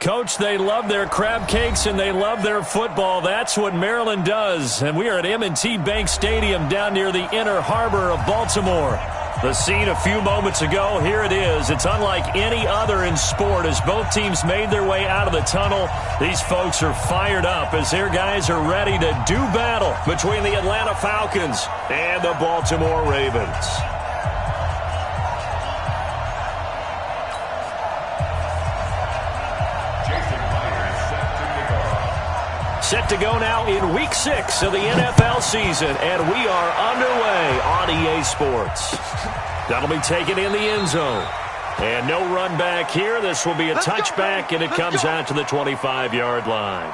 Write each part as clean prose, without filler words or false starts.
Coach, they love their crab cakes and they love their football. That's what Maryland does. And we are at M&T Bank Stadium down near the Inner Harbor of Baltimore. The scene a few moments ago, here it is. It's unlike any other in sport as both teams made their way out of the tunnel. These folks are fired up as their guys are ready to do battle between the Atlanta Falcons and the Baltimore Ravens. Set to go now in Week 6 of the NFL season, and we are underway on EA Sports. That'll be taken in the end zone. And no run back here. This will be a touchback, and it comes out to the 25-yard line.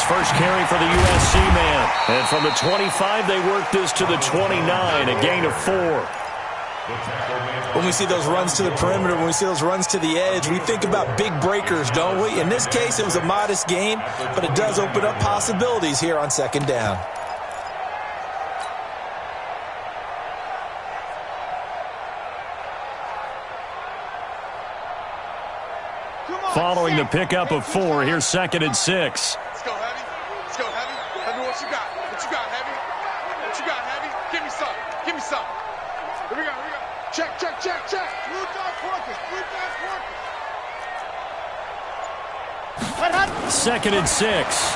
First carry for the USC man. And from the 25, they work this to the 29, a gain of 4. When we see those runs to the perimeter, when we see those runs to the edge, we think about big breakers, don't we? In this case, it was a modest gain, but it does open up possibilities here on second down. Following the pickup of 4, here's 2nd and 6. Let's go, Heavy. Let's go, Heavy. Heavy, what you got? What you got, Heavy? What you got, Heavy? Give me some. Give me some. Here we go, here we go. Check, check, check, check. Blue dog working. Blue dog working. 2nd and 6.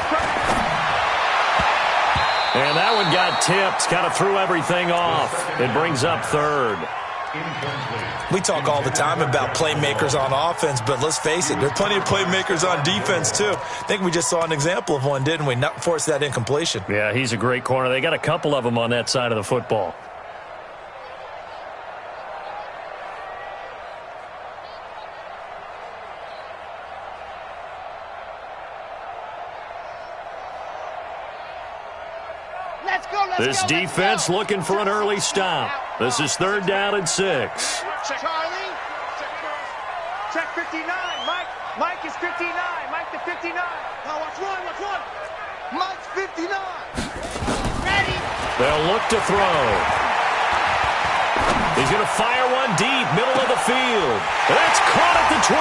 And that one got tipped. Kind of threw everything off. It brings up 3rd. We talk all the time about playmakers on offense, but let's face it, there's plenty of playmakers on defense, too. I think we just saw an example of one, didn't we? Not force that incompletion. Yeah, he's a great corner. They got a couple of them on that side of the football. This defense looking for an early stop. This is 3rd down and 6. Check Charlie. Check 59. Mike is 59. Mike the 59. Now watch one. Mike's 59. Ready. They'll look to throw. He's going to fire one deep, middle of the field. That's caught at the 25.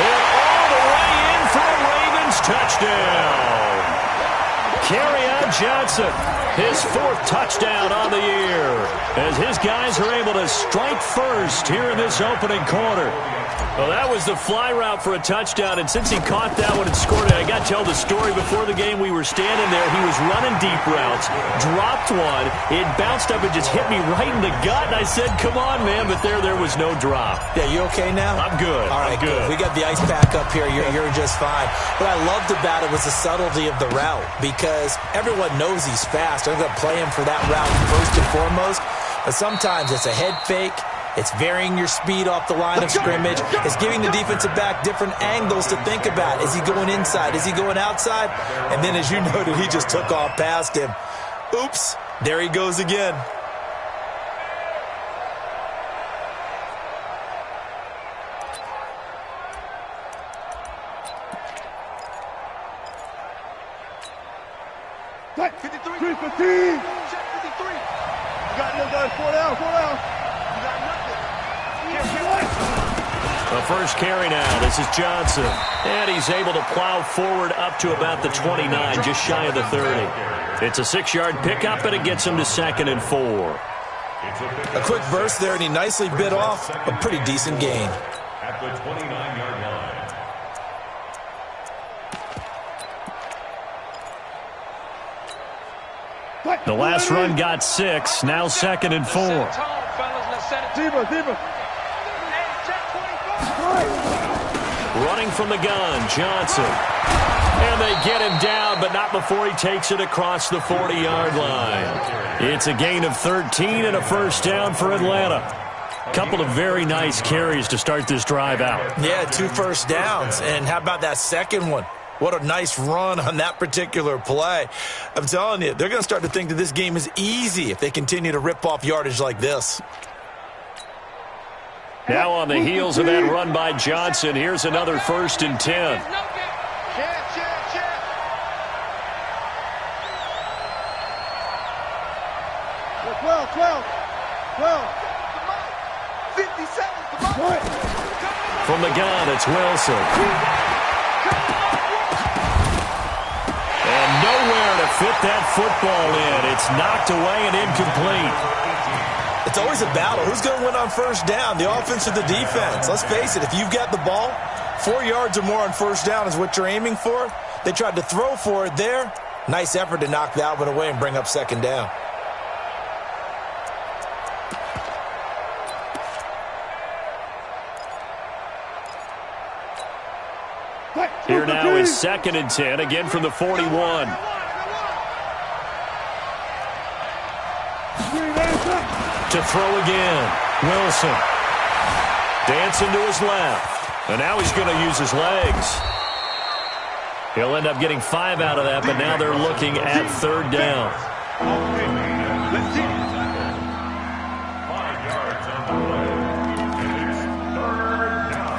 And all the way in for a Ravens touchdown. Kerryon Johnson, his 4th touchdown on the year, as his guys are able to strike first here in this opening quarter. Well, that was the fly route for a touchdown, and since he caught that one and scored it, I got to tell the story. Before the game, we were standing there. He was running deep routes, dropped one. It bounced up and just hit me right in the gut, and I said, come on, man, but there was no drop. Yeah, you okay now? I'm good. All right, good. We got the ice pack up here. You're just fine. What I loved about it was the subtlety of the route, because everyone knows he's fast. They're going to play him for that route first and foremost, but sometimes it's a head fake. It's varying your speed off the line of scrimmage. It's giving the defensive back different angles to think about. Is he going inside? Is he going outside? And then, as you noted, he just took off past him. Oops, there he goes again. Check 53. 315. Check 53. You got no guys. 4 down. You got nothing. The first carry now. This is Johnson. And he's able to plow forward up to about the 29, just shy of the 30. It's a 6-yard pickup, and it gets him to 2nd and 4. A quick burst there, and he nicely bit off a pretty decent gain. At the 29-yard line. The last run got 6. Now 2nd and 4. Running from the gun, Johnson. And they get him down, but not before he takes it across the 40-yard line. It's a gain of 13 and a first down for Atlanta. Couple of very nice carries to start this drive out. Yeah, 2 first downs. And how about that second one? What a nice run on that particular play. I'm telling you, they're going to start to think that this game is easy if they continue to rip off yardage like this. Now on the heels of that run by Johnson, here's another 1st and 10. From the gun, it's Wilson. And nowhere to fit that football in. It's knocked away and incomplete. It's always a battle. Who's going to win on first down, the offense or the defense? Let's face it, if you've got the ball, 4 yards or more on first down is what you're aiming for. They tried to throw for it there. Nice effort to knock that one away and bring up 2nd down. Here now is 2nd and 10, again from the 41. To throw again, Wilson. Dancing to his left. And now he's going to use his legs. He'll end up getting 5 out of that, but now they're looking at 3rd down. 5 yards on the play. And it's 3rd down.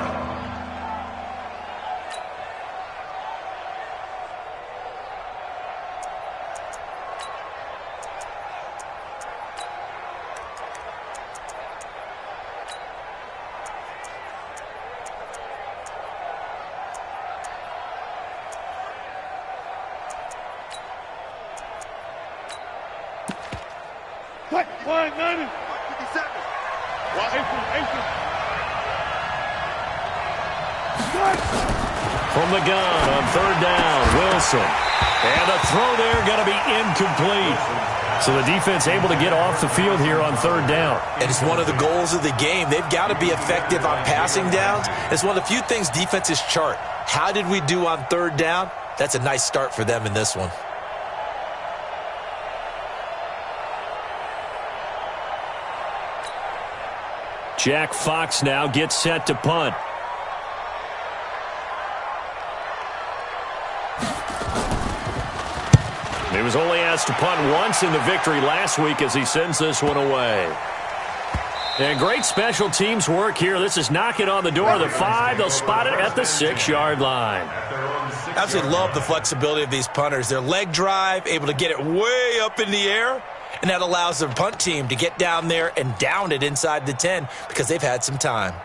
From the gun on 3rd down, Wilson. And the throw there going to be incomplete. So the defense able to get off the field here on 3rd down. And it's one of the goals of the game. They've got to be effective on passing downs. It's one of the few things defenses chart. How did we do on 3rd down? That's a nice start for them in this one. Jack Fox now gets set to punt. He was only asked to punt once in the victory last week as he sends this one away. And great special teams work here. This is knocking on the door of the 5. They'll spot it at the 6-yard line. Absolutely love the flexibility of these punters. Their leg drive, able to get it way up in the air, and that allows their punt team to get down there and down it inside the 10 because they've had some time.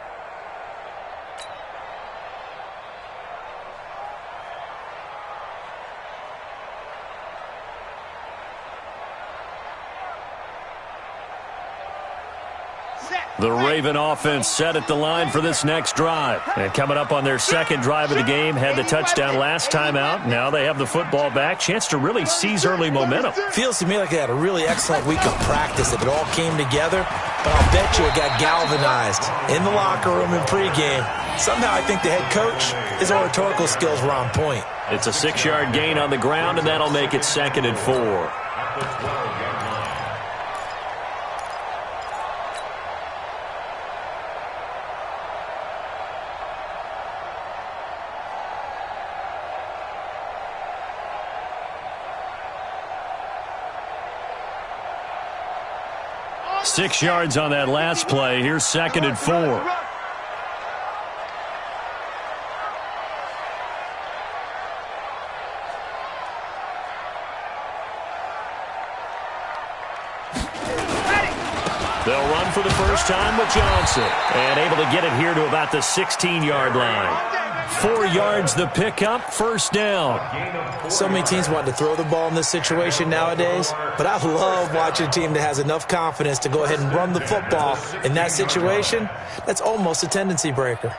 The Raven offense set at the line for this next drive. And coming up on their 2nd drive of the game, had the touchdown last time out. Now they have the football back. Chance to really seize early momentum. Feels to me like they had a really excellent week of practice if it all came together. But I'll bet you it got galvanized in the locker room in pregame. Somehow I think the head coach, his oratorical skills were on point. It's a 6-yard gain on the ground, and that'll make it 2nd and 4. 6 yards on that last play. Here's 2nd and 4. They'll run for the first time with Johnson. And able to get it here to about the 16-yard line. 4 yards the pickup, 1st down. So many teams want to throw the ball in this situation nowadays, but I love watching a team that has enough confidence to go ahead and run the football in that situation. That's almost a tendency breaker.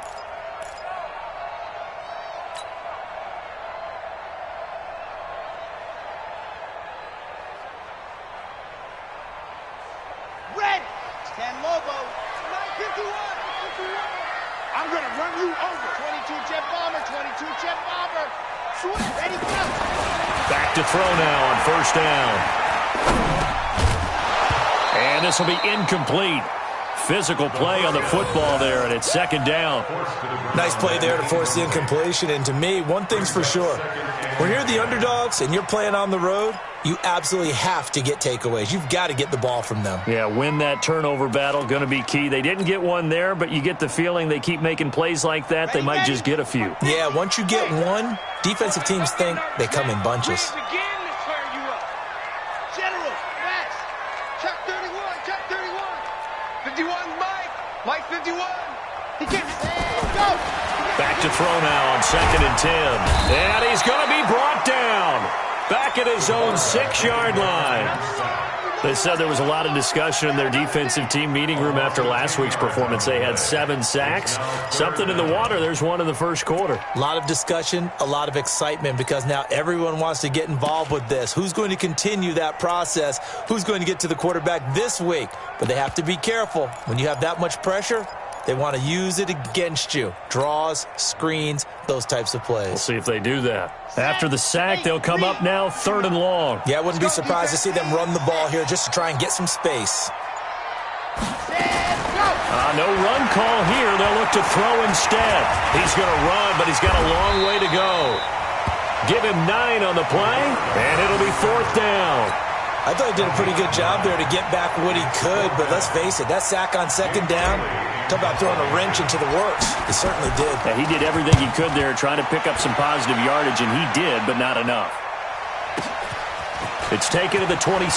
I'm going to run you over. 22 jet bomber, 22 jet bomber. Swing, ready, go. Back to throw now on first down. And this will be incomplete. Physical play on the football there, and it's second down. Nice play there to force the incompletion. And to me, one thing's for sure. When you're the underdogs and you're playing on the road, you absolutely have to get takeaways. You've got to get the ball from them. Yeah, win that turnover battle, going to be key. They didn't get one there, but you get the feeling they keep making plays like that, they might just get a few. Yeah, once you get one, defensive teams think they come in bunches. General, Max, check 31, check 31. 51, Mike 51. He gets it. Go. Back to throw now on 2nd and 10. And he's going to be brought down. Back at his own 6-yard line. They said there was a lot of discussion in their defensive team meeting room after last week's performance. They had 7 sacks. Something in the water. There's one in the first quarter. A lot of discussion, a lot of excitement, because now everyone wants to get involved with this. Who's going to continue that process? Who's going to get to the quarterback this week? But they have to be careful. When you have that much pressure, they want to use it against you. Draws, screens, those types of plays. We'll see if they do that. After the sack, they'll come up now 3rd and long. Yeah, I wouldn't be surprised to see them run the ball here just to try and get some space. No run call here. They'll look to throw instead. He's going to run, but he's got a long way to go. Give him 9 on the play, and it'll be 4th down. I thought he did a pretty good job there to get back what he could, but let's face it, that sack on 2nd down, talk about throwing a wrench into the works. He certainly did. Yeah, he did everything he could there, trying to pick up some positive yardage, and he did, but not enough. It's taken to the 26.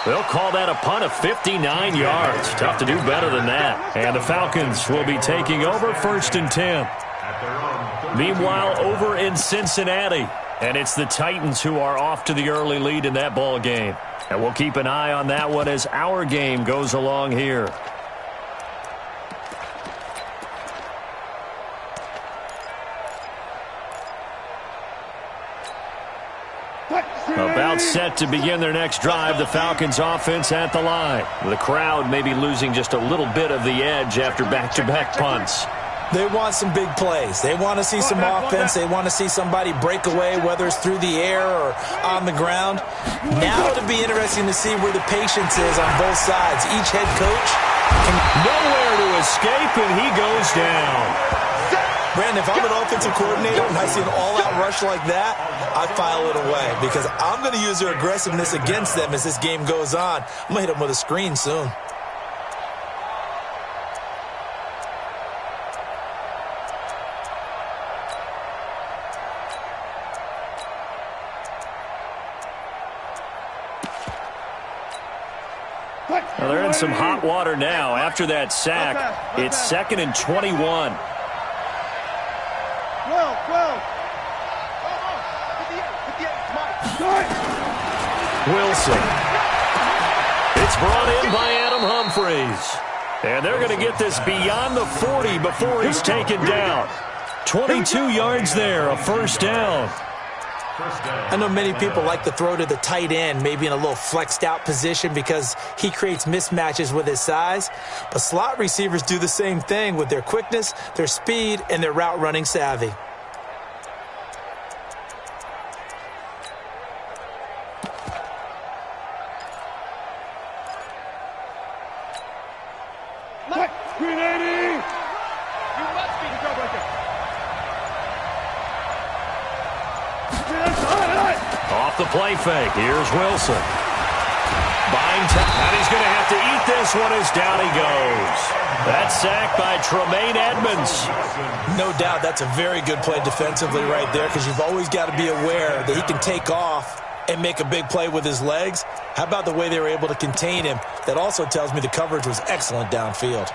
They'll call that a punt of 59 yards. Tough to do better than that. And the Falcons will be taking over 1st and 10. Meanwhile, over in Cincinnati, and it's the Titans who are off to the early lead in that ball game. And we'll keep an eye on that one as our game goes along here. About set to begin their next drive, the Falcons offense at the line. The crowd may be losing just a little bit of the edge after back-to-back punts. They want some big plays. They want to see some offense. They want to see somebody break away, whether it's through the air or on the ground. Now it'll be interesting to see where the patience is on both sides. Each head coach can... Nowhere to escape, and he goes down. Brandon, if I'm an offensive coordinator and I see an all-out rush like that, I file it away because I'm going to use their aggressiveness against them as this game goes on. I'm going to hit them with a screen soon. Well, they're in some hot water now. After that sack, it's 2nd and 21. 12. Wilson. It's brought in by Adam Humphries. And they're going to get this beyond the 40 before he's taken down. 22 yards there, a 1st down. I know many people like to throw to the tight end, maybe in a little flexed out position because he creates mismatches with his size. But slot receivers do the same thing with their quickness, their speed, and their route running savvy. Off the play fake. Here's Wilson. Buying time. And he's going to have to eat this one as down he goes. That's sacked by Tremaine Edmonds. No doubt that's a very good play defensively right there because you've always got to be aware that he can take off and make a big play with his legs. How about the way they were able to contain him? That also tells me the coverage was excellent downfield.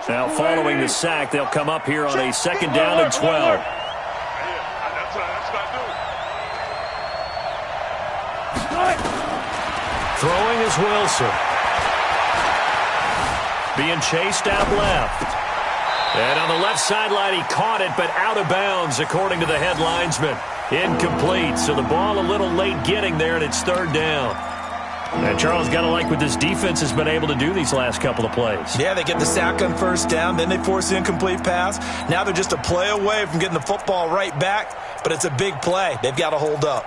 Now, following the sack, they'll come up here on a 2nd down and 12. Throwing is Wilson. being chased out left. And on the left sideline, he caught it, but out of bounds, according to the head linesman. Incomplete, so the ball a little late getting there, and it's third down. And Charles, got to like what this defense has been able to do these last couple of plays. Yeah, they get the sack on first down, then they force the incomplete pass. Now they're just a play away from getting the football right back, but it's a big play. They've got to hold up.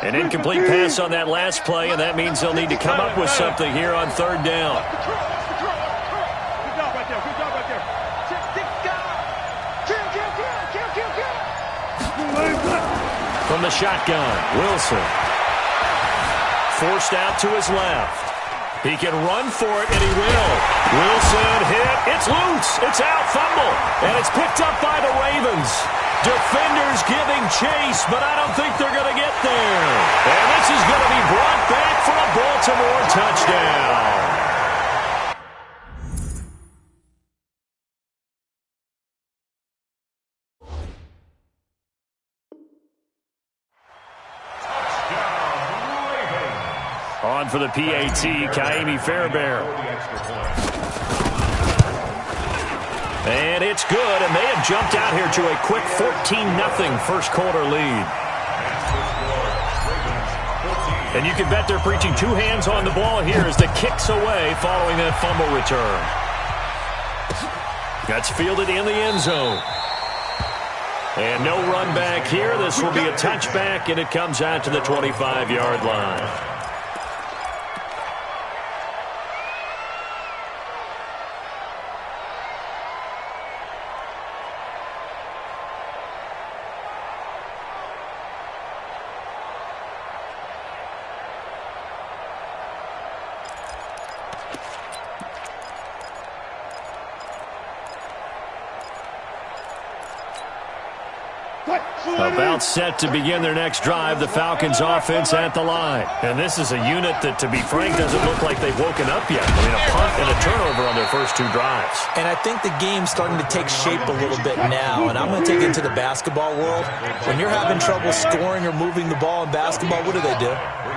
An incomplete pass on that last play, and that means they'll need to come up with something here on third down. Good job right there. Good job right there. Kill. From the shotgun, Wilson. Forced out to his left. He can run for it, and he will. Wilson hit. It's loose. It's out. Fumble. And it's picked up by the Ravens. Defenders giving chase, but I don't think they're going to get there. And this is going to be brought back for a Baltimore touchdown. On for the PAT, Kaimi Fairbairn. And it's good, and they have jumped out here to a quick 14-0 first quarter lead. And you can bet they're preaching two hands on the ball here as the kick's away following that fumble return. That's fielded in the end zone. And no run back here. This will be a touchback, and it comes out to the 25-yard line. About set to begin their next drive, the Falcons offense at the line. And this is a unit that, to be frank, doesn't look like they've woken up yet. I mean, a punt and a turnover on their first two drives. And I think the game's starting to take shape a little bit now, and I'm going to take it to the basketball world. When you're having trouble scoring or moving the ball in basketball, what do?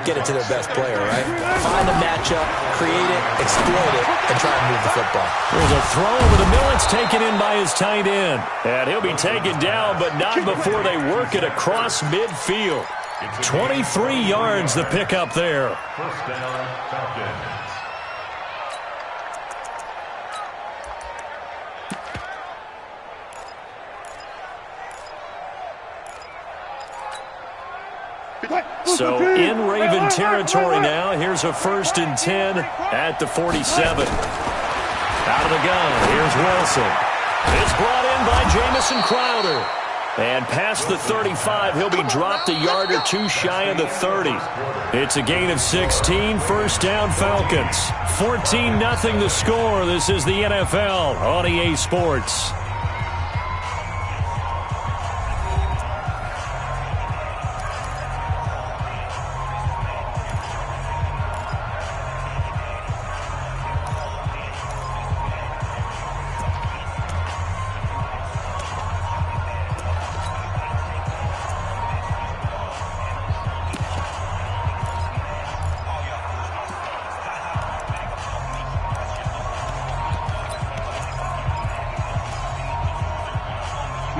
Get it to their best player, right? Find a matchup, create it, exploit it, and try and move the football. There's a throw over the middle. It's taken in by his tight end. And he'll be taken down, but not before they work it across midfield. 23 yards the pickup there. First down, Falcons. So in Raven territory now. Here's a 1st and 10 at the 47. Out of the gun, here's Wilson. It's brought in by Jamison Crowder. And past the 35, he'll be dropped a yard or two shy of the 30. It's a gain of 16, first down Falcons. 14-0 the score. This is the NFL on EA Sports.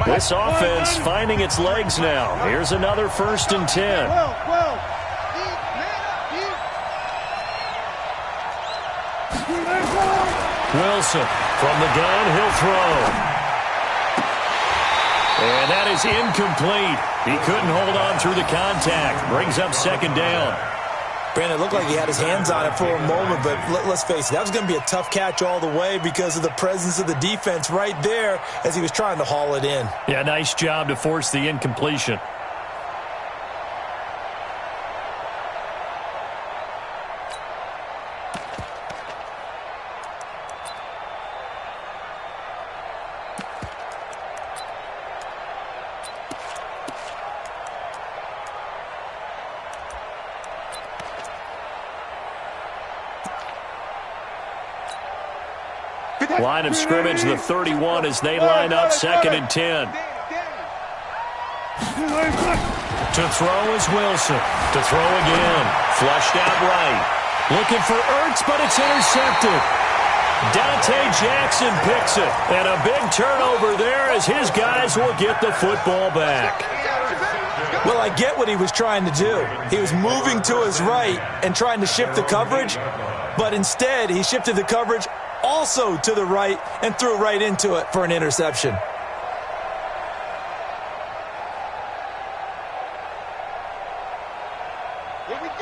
This offense finding its legs now. Here's another 1st and 10. Wilson from the gun, he'll throw. And that is incomplete. He couldn't hold on through the contact. Brings up 2nd down. Brandon, it looked like he had his hands on it for a moment, but let's face it, that was going to be a tough catch all the way because of the presence of the defense right there as he was trying to haul it in. Yeah, nice job to force the incompletion. Line of scrimmage, the 31, as they line up 2nd and 10. To throw is Wilson. To throw again. Flushed out right. Looking for Ertz, but it's intercepted. Dante Jackson picks it. And a big turnover there as his guys will get the football back. Well, I get what he was trying to do. He was moving to his right and trying to shift the coverage, but instead he shifted the coverage also to the right and threw right into it for an interception.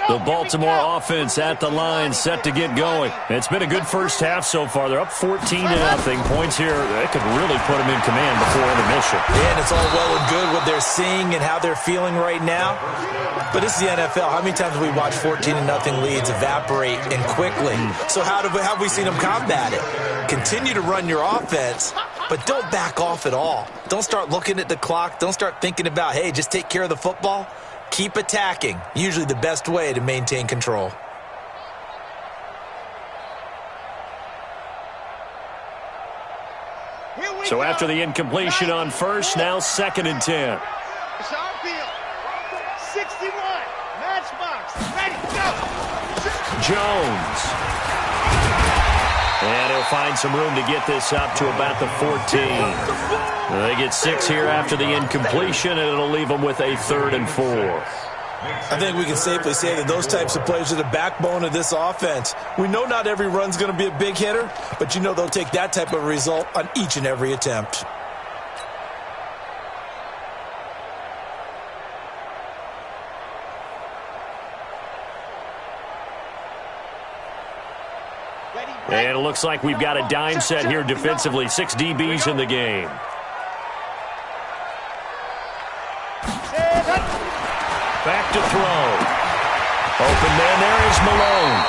The Baltimore offense at the line, set to get going. It's been a good first half so far. They're up 14-0. Points here, they could really put them in command before intermission. Yeah, and it's all well and good what they're seeing and how they're feeling right now. But this is the NFL. How many times have we watched 14-0 leads evaporate and quickly? So how have we seen them combat it? Continue to run your offense, but don't back off at all. Don't start looking at the clock. Don't start thinking about, hey, just take care of the football. Keep attacking. Usually the best way to maintain control. So after the incompletion on first, now 2nd and 10. It's our field. 61. Matchbox. Ready, go. Jones. And he'll find some room to get this up to about the 14. They get 6 here after the incompletion, and it'll leave them with a 3rd and 4. I think we can safely say that those types of plays are the backbone of this offense. We know not every run's going to be a big hitter, but you know they'll take that type of result on each and every attempt. And it looks like we've got a dime set here defensively. 6 DBs in the game. Back to throw. Open man there is Malone.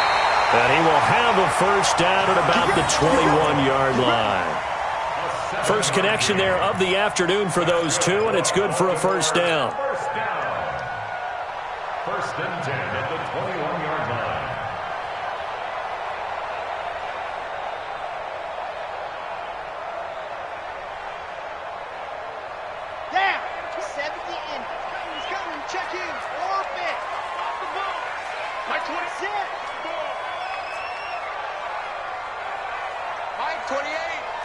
And he will have a first down at about the 21-yard line. First connection there of the afternoon for those two, and it's good for a first down. First and 10 at the 21-yard line. Down. 70 in. He's coming. Check in. Orbit. Off the ball. Mike 26. Mike 28.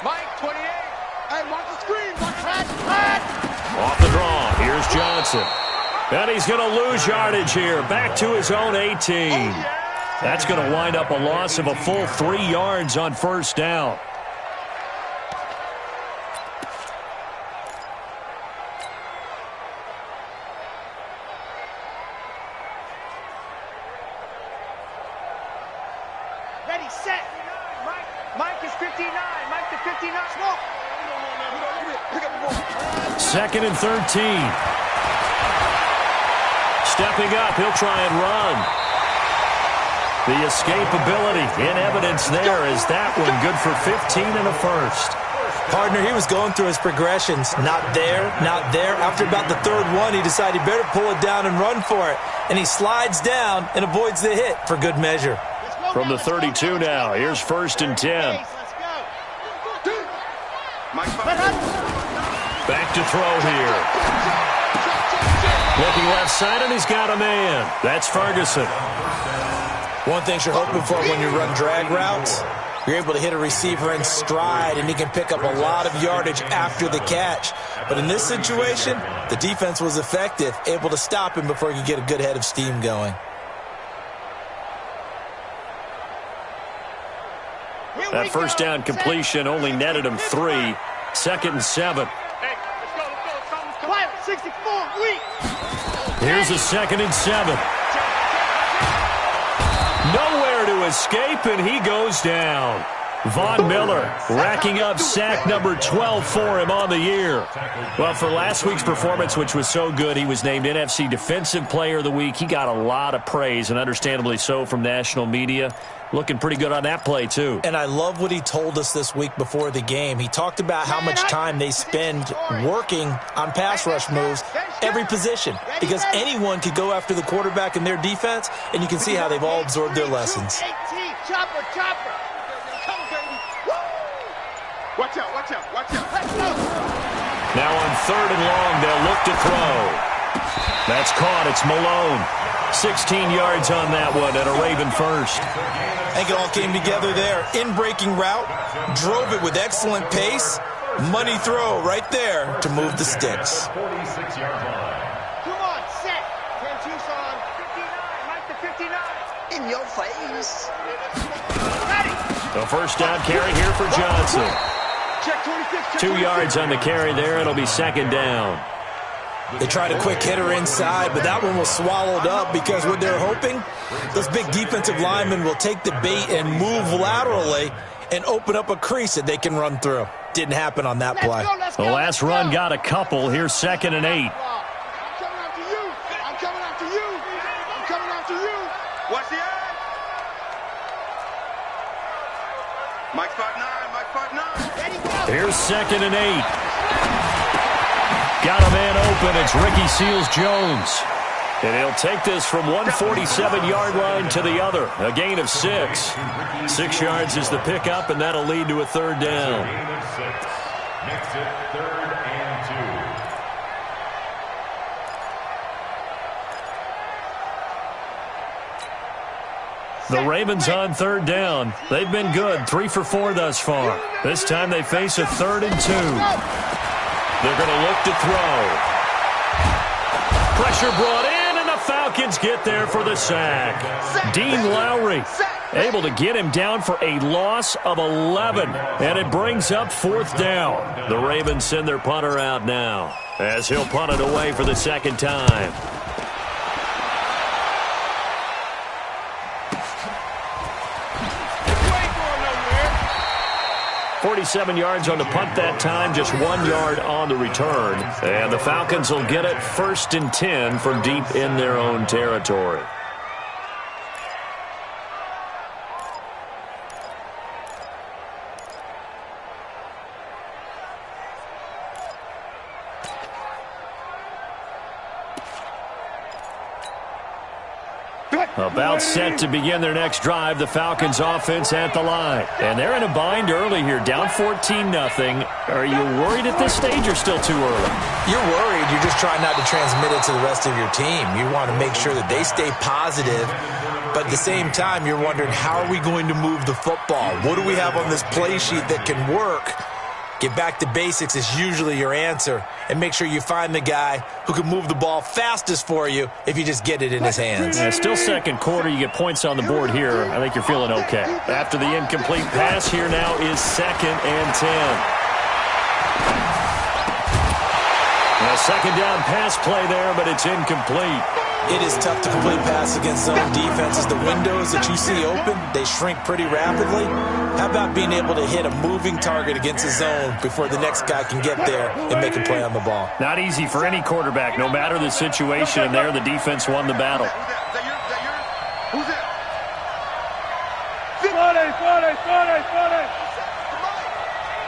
Mike 28. Hey, mark the screen. Mark flat. Off the draw. Here's Johnson. And he's going to lose yardage here. Back to his own 18. That's going to wind up a loss of a full 3 yards on first down. Ready, set. Mike is 59. Mike to 59. Smoke. 2nd and 13. Stepping up, he'll try and run. The escapability in evidence there is that one good for 15 and a first. Partner, he was going through his progressions. Not there, not there. After about the 3rd one, he decided he better pull it down and run for it. And he slides down and avoids the hit for good measure. From the 32 now, here's 1st and 10. Back to throw here. Looking left side, and he's got a man. That's Ferguson. One thing you're hoping for when you run drag routes, you're able to hit a receiver in stride, and he can pick up a lot of yardage after the catch. But in this situation, the defense was effective, able to stop him before he could get a good head of steam going. That first down completion only netted him 3. 2nd and 7. Quiet, 64, weak. Here's a 2nd and 7. Nowhere to escape, and he goes down. Von Miller racking up sack number 12 for him on the year. Well, for last week's performance, which was so good, he was named NFC Defensive Player of the Week. He got a lot of praise, and understandably so, from national media. Looking pretty good on that play, too. And I love what he told us this week before the game. He talked about how much time they spend working on pass rush moves, every position, because anyone could go after the quarterback in their defense, and you can see how they've all absorbed their lessons. Chopper, chopper. Watch out, watch out, watch out. Now on 3rd and long, they'll look to throw. That's caught. It's Malone. 16 yards on that one and a Raven first. I think it all came together there. In-breaking route, drove it with excellent pace. Money throw right there to move the sticks. 46-yard line. Come on, set. 10 Tucson. 59, Mike the 59. In your face. Ready. The first down carry here for Johnson. Check 26. 2 yards on the carry there. It'll be 2nd down. They tried a quick hitter inside, but that one was swallowed up because what they're hoping, those big defensive linemen will take the bait and move laterally and open up a crease that they can run through. Didn't happen on that play. The last run got a couple. Here's 2nd and 8. I'm coming after you. I'm coming after you. I'm coming after you. Watch the eye. Mike 5'9", Mike 5'9". Ready, go. Here's 2nd and 8. Got a man open. It's Ricky Seals-Jones. And he'll take this from 147-yard line to the other. A gain of 6. 6 yards is the pickup, and that'll lead to a 3rd down. Gain of 6. Makes it 3rd and 2. The Ravens on 3rd down. They've been good, 3 for 4 thus far. This time they face a 3rd and 2. They're going to look to throw. Pressure brought in, and the Falcons get there for the sack. Dean Lowry able to get him down for a loss of 11, and it brings up 4th down. The Ravens send their punter out now as he'll punt it away for the 2nd time. 47 yards on the punt that time, just 1 yard on the return. And the Falcons will get it 1st and 10 from deep in their own territory. About set to begin their next drive, the Falcons offense at the line. And they're in a bind early here, down 14-0. Are you worried at this stage or still too early? You're worried. You're just trying not to transmit it to the rest of your team. You want to make sure that they stay positive. But at the same time, you're wondering, how are we going to move the football? What do we have on this play sheet that can work? Get back to basics is usually your answer. And make sure you find the guy who can move the ball fastest for you if you just get it in his hands. Yeah, still 2nd quarter. You get points on the board here. I think you're feeling okay. After the incomplete pass, here now is 2nd and 10. A 2nd down pass play there, but it's incomplete. It is tough to complete pass against zone defenses. The windows that you see open, they shrink pretty rapidly. How about being able to hit a moving target against a zone before the next guy can get there and make a play on the ball? Not easy for any quarterback, no matter the situation. And there, the defense won the battle. Who's that? 40.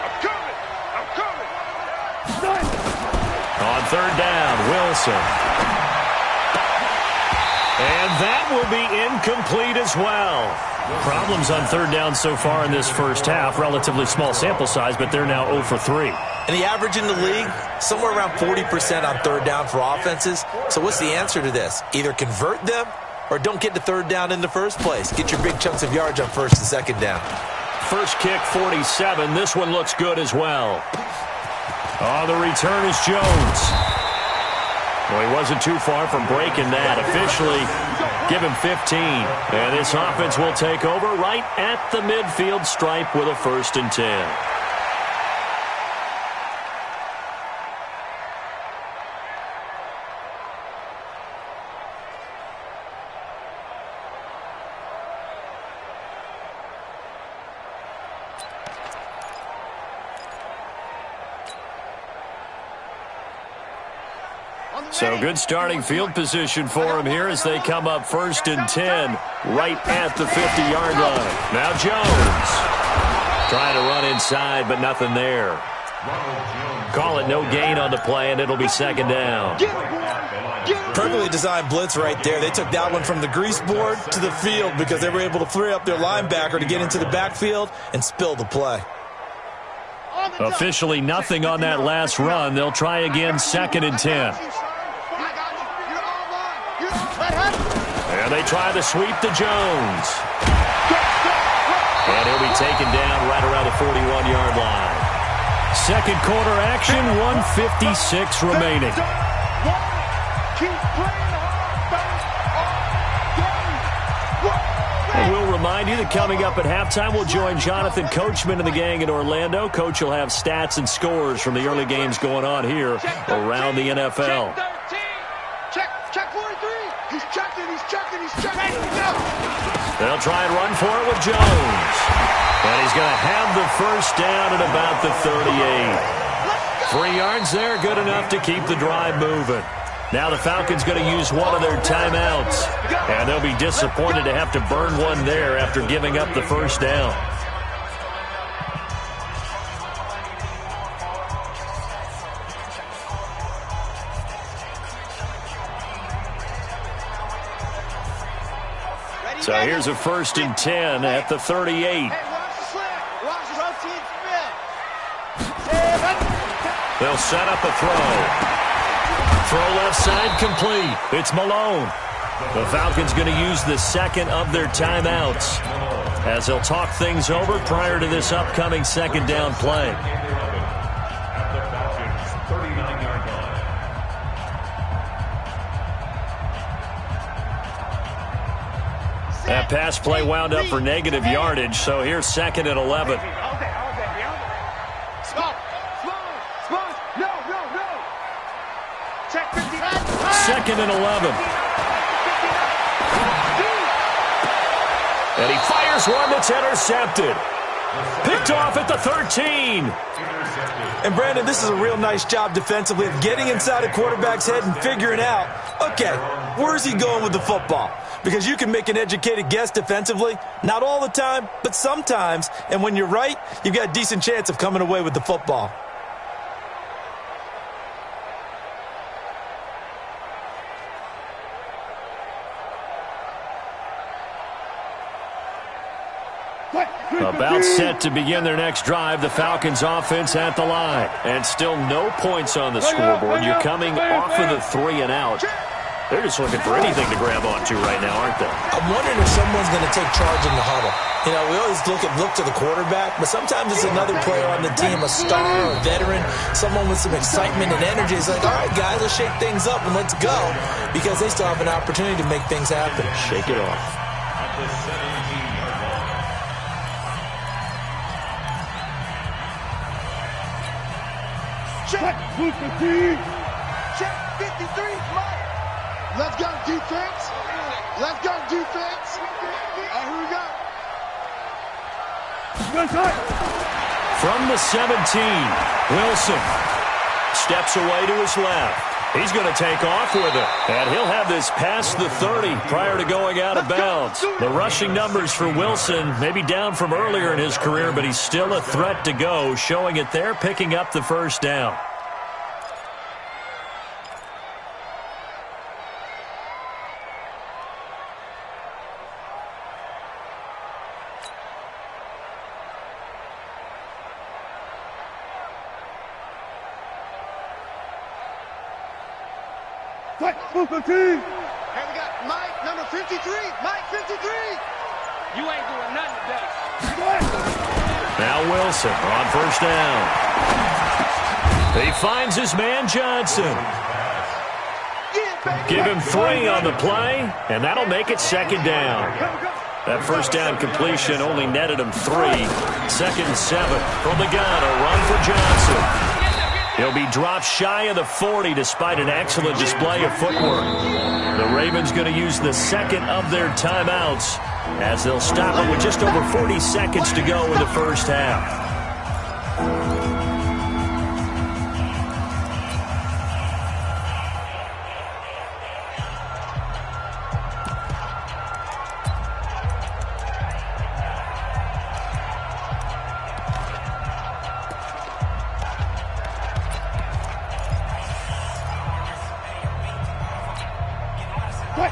I'm coming. On 3rd down, Wilson. And that will be incomplete as well. Problems on 3rd down so far in this first half. Relatively small sample size, but they're now 0 for 3. And the average in the league, somewhere around 40% on 3rd down for offenses. So what's the answer to this? Either convert them or don't get to 3rd down in the first place. Get your big chunks of yards on 1st and 2nd down. First kick, 47. This one looks good as well. On the return is Jones. Well, he wasn't too far from breaking that. Officially, give him 15. And this offense will take over right at the midfield stripe with a 1st and 10. So good starting field position for him here as they come up 1st and 10 right at the 50-yard line. Now Jones trying to run inside, but nothing there. Call it no gain on the play, and it'll be 2nd down. Perfectly designed blitz right there. They took that one from the grease board to the field because they were able to free up their linebacker to get into the backfield and spill the play. Officially nothing on that last run. They'll try again, 2nd and 10. And they try to sweep to Jones. And he'll be taken down right around the 41-yard line. Second quarter action, 1:56 remaining. And we'll remind you that coming up at halftime, we'll join Jonathan Coachman and the gang in Orlando. Coach will have stats and scores from the early games going on here around the NFL. Check 43. He's checking. They'll try and run for it with Jones. And he's going to have the first down at about the 38. 3 yards there, good enough to keep the drive moving. Now the Falcons going to use one of their timeouts. And they'll be disappointed to have to burn one there after giving up the first down. So here's a 1st and 10 at the 38. They'll set up a throw. Throw left side complete. It's Malone. The Falcons going to use the second of their timeouts as they'll talk things over prior to this upcoming second down play. That pass play wound up for negative yardage, so here's 2nd and 11. Second and 11. And he fires one that's intercepted. Picked off at the 13. And Brandon, this is a real nice job defensively of getting inside a quarterback's head and figuring out, okay, where's he going with the football? Because you can make an educated guess defensively, not all the time, but sometimes. And when you're right, you've got a decent chance of coming away with the football. About set to begin their next drive, the Falcons offense at the line. And still no points on the scoreboard. You're coming off of the 3 and out. They're just looking for anything to grab onto right now, aren't they? I'm wondering if someone's going to take charge in the huddle. You know, we always look to the quarterback, but sometimes it's another player on the team, a star, a veteran, someone with some excitement and energy. It's like, all right, guys, let's shake things up and let's go, because they still have an opportunity to make things happen. Shake it off. Check 53. Check 53. Let's go defense. Let's go defense. All right, here we go. From the 17, Wilson steps away to his left. He's going to take off with it. And he'll have this past the 30 prior to going out of bounds. The rushing numbers for Wilson maybe down from earlier in his career, but he's still a threat to go, showing it there, picking up the first down. Here we got Mike, number 53. Mike, 53. You ain't doing nothing today. Now Wilson on first down. He finds his man Johnson. Give him 3 on the play, and that'll make it 2nd down. That first down completion only netted him 3. 2nd and 7 from the gun. A run for Johnson. He'll be dropped shy of the 40 despite an excellent display of footwork. The Ravens going to use the second of their timeouts as they'll stop it with just over 40 seconds to go in the first half.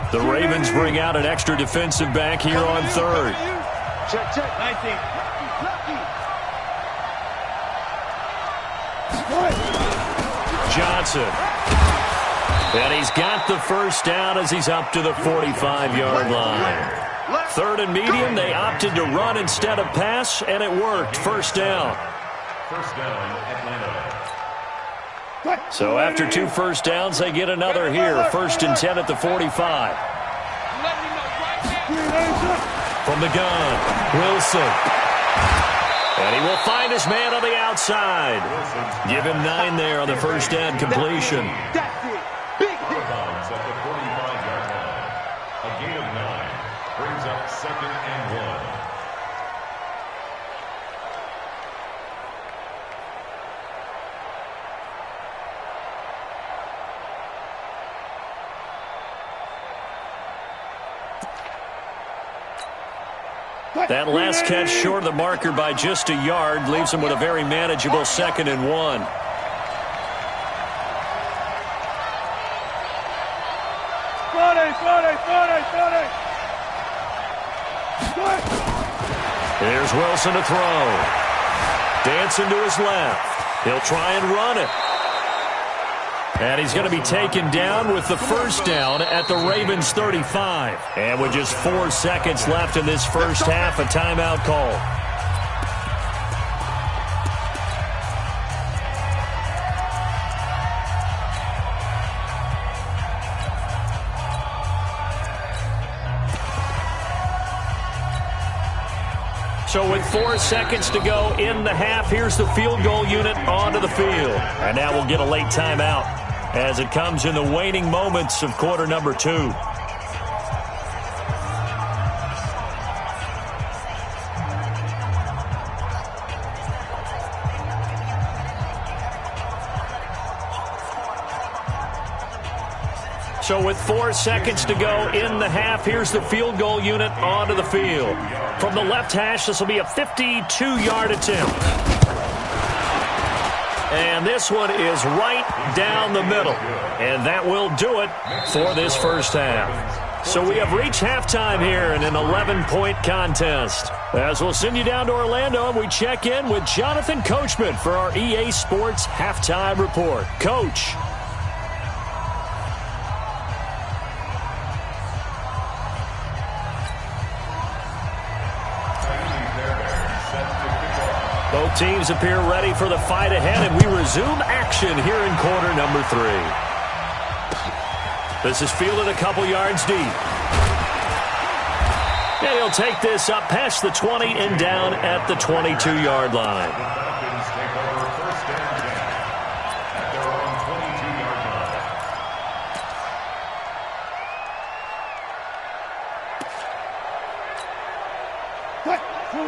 The Ravens bring out an extra defensive back here on 3rd. Check, 19. Johnson. And he's got the first down as he's up to the 45-yard line. 3rd and medium, they opted to run instead of pass, and it worked. First down. First down, Atlanta. So after 2 first downs, they get another here. 1st and 10 at the 45. From the gun, Wilson. And he will find his man on the outside. Give him 9 there on the first down completion. That's it. Big hit. Falcons at the 45-yard line. A gain of 9 brings up 2nd and 1. That last catch short of the marker by just a yard leaves him with a very manageable 2nd and 1. Here's Wilson to throw. Dancing to his left. He'll try and run it. And he's going to be taken down with the first down at the Ravens' 35. And with just 4 seconds left in this first half, a timeout call. So with 4 seconds to go in the half, here's the field goal unit onto the field. And now we'll get a late timeout as it comes in the waning moments of quarter number 2. So with 4 seconds to go in the half, here's the field goal unit onto the field. From the left hash, this will be a 52-yard attempt. And this one is right down the middle. And that will do it for this first half. So we have reached halftime here in an 11-point contest. As we'll send you down to Orlando, and we check in with Jonathan Coachman for our EA Sports Halftime Report. Coach. Both teams appear ready for the fight ahead, and we resume action here in quarter number 3. This is fielded a couple yards deep. And he'll take this up past the 20 and down at the 22-yard line. The Falcons take over first and 10 at their own 22-yard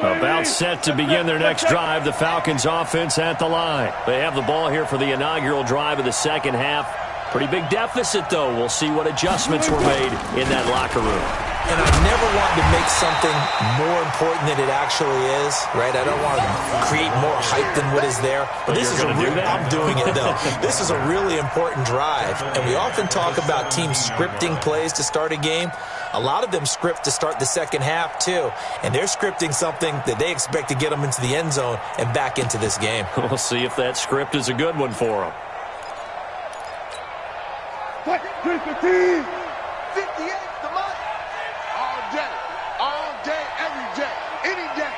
line. About set to begin their next drive, the Falcons offense at the line. They have the ball here for the inaugural drive of the second half. Pretty big deficit, though. We'll see what adjustments were made in that locker room. And I never want to make something more important than it actually is, right? I don't want to create more hype than what is there. But this is I'm doing it, though. This is a really important drive. And we often talk about teams scripting plays to start a game. A lot of them script to start the second half, too. And they're scripting something that they expect to get them into the end zone and back into this game. We'll see if that script is a good one for them. 58, the money. All day, every day, any day.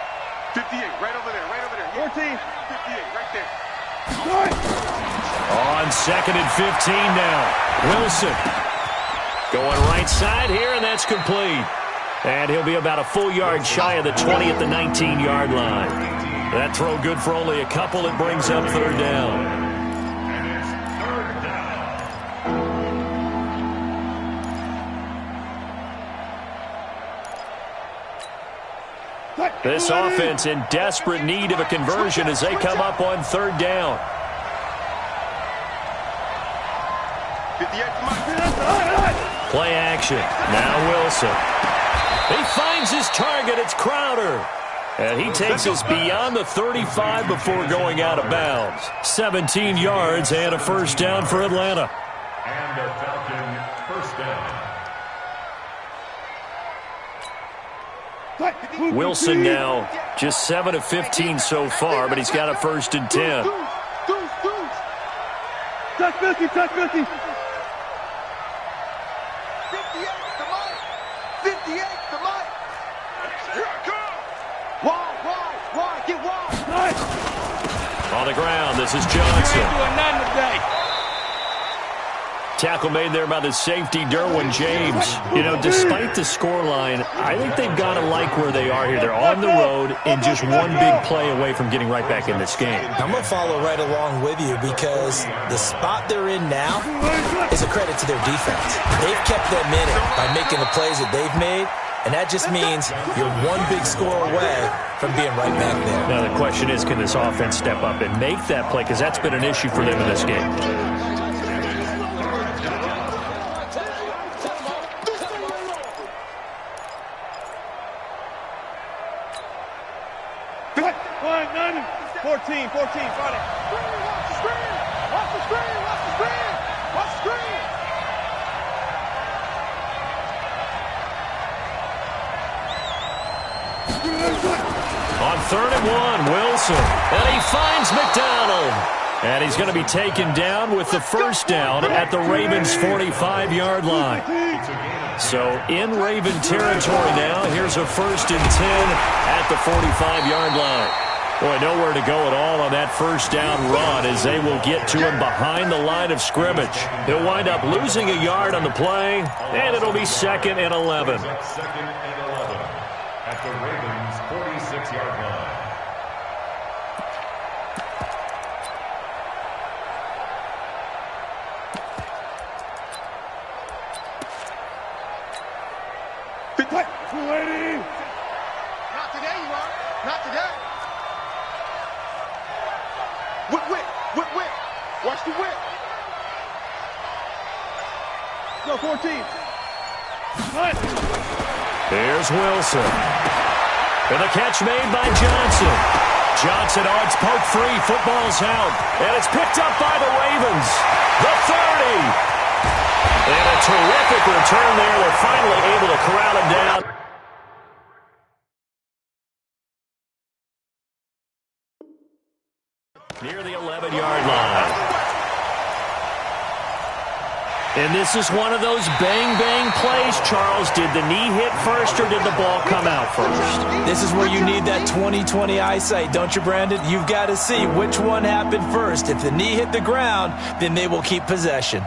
58, right over there. 14. 58, right there. On 2nd and 15 now. Wilson going right side here, and that's complete. And he'll be about a full yard shy of the 20 at the 19-yard line. That throw good for only a couple. It brings up third down. This offense in desperate need of a conversion as they come up on third down. Play action. Now Wilson. He finds his target. It's Crowder. And he takes us beyond the 35 before going out of bounds. 17 yards and a first down for Atlanta. And a Falcon first down. Wilson now just 7 of 15 so far, but he's got a 1st and 10. Touch 50, touch 50. 58 to Mike. 58 to Mike. Here I come. Wide, get wide. Nice. On the ground, this is Johnson. You ain't doing nothing today. Tackle made there by the safety, Derwin James. You know, despite the scoreline, I think they've got to like where they are here. They're on the road and just one big play away from getting right back in this game. I'm going to follow right along with you because the spot they're in now is a credit to their defense. They've kept them in it by making the plays that they've made, and that just means you're one big score away from being right back there. Now the question is, can this offense step up and make that play? Because that's been an issue for them in this game. Fine, 14, fight it. Watch the screen! Watch the screen! Watch the screen! Watch the screen! On 3rd and 1, Wilson. And he finds McDonald. And he's going to be taken down with the first down at the Ravens' 45-yard line. So in Raven territory now, here's a 1st and 10 at the 45-yard line. Boy, nowhere to go at all on that first down run as they will get to him behind the line of scrimmage. He'll wind up losing a yard on the play, and it'll be 2nd and 11. 2nd and 11 at the Ravens' 46-yard line. Not today, you are. Not today. Whip. Watch the whip. Go, 14. Here's Wilson. And the catch made by Johnson. Johnson, it's poked free. Football's out. And it's picked up by the Ravens. The 30. And a terrific return there. They're finally able to corral him down. Near the 11-yard line. And this is one of those bang-bang plays, Charles. Did the knee hit first or did the ball come out first? This is where you need that 20/20 eyesight, don't you, Brandon? You've got to see which one happened first. If the knee hit the ground, then they will keep possession.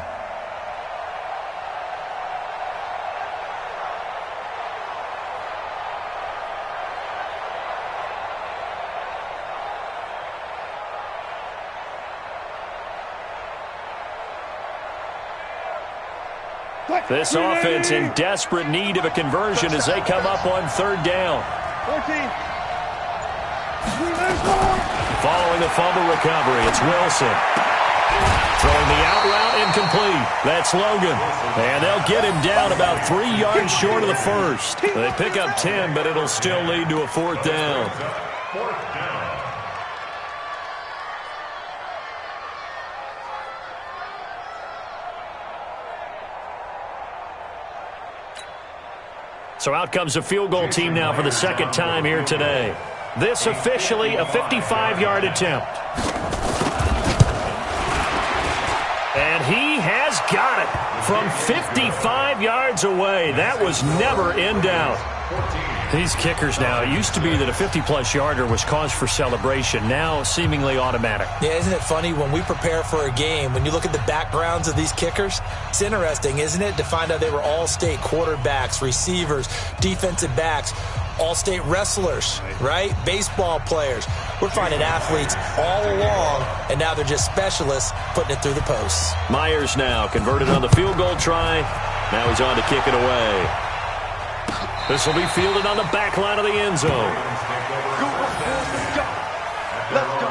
This offense in desperate need of a conversion as they come up on 3rd down. 14. Following the fumble recovery, it's Wilson. Throwing the out route incomplete. That's Logan. And they'll get him down about 3 yards short of the first. They pick up 10, but it'll still lead to a 4th down. 4th down. So out comes the field goal team now for the 2nd time here today. This officially a 55-yard attempt. And he has got it from 55 yards away. That was never in doubt. These kickers now, it used to be that a 50-plus yarder was cause for celebration. Now seemingly automatic. Yeah, isn't it funny when we prepare for a game, when you look at the backgrounds of these kickers, it's interesting, isn't it, to find out they were all-state quarterbacks, receivers, defensive backs, all-state wrestlers, right? Baseball players. We're finding athletes all along, and now they're just specialists putting it through the posts. Myers now converted on the field goal try. Now he's on to kick it away. This will be fielded on the back line of the end zone. Let's go.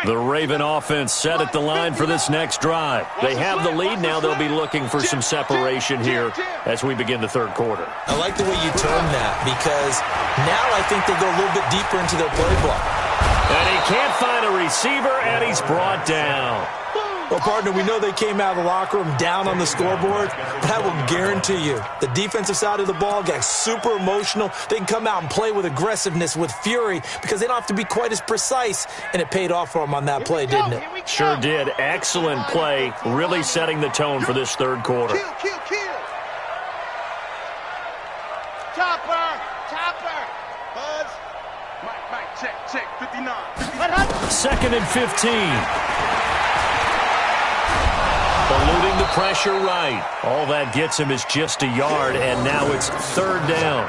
The Raven offense set at the line for this next drive. They have the lead now. They'll be looking for some separation here as we begin the third quarter. I like the way you term that because now I think they go a little bit deeper into their playbook. And he can't find a receiver, and he's brought down. Well, partner, we know they came out of the locker room down on the scoreboard, but I will guarantee you the defensive side of the ball got super emotional. They can come out and play with aggressiveness, with fury, because they don't have to be quite as precise, and it paid off for them on that play, didn't it? Sure did. Excellent play, really setting the tone for this third quarter. Kill. Topper. Buzz. Mike, check, 59. 2nd and 15. Eluding the pressure right. All that gets him is just a yard, and now it's third down.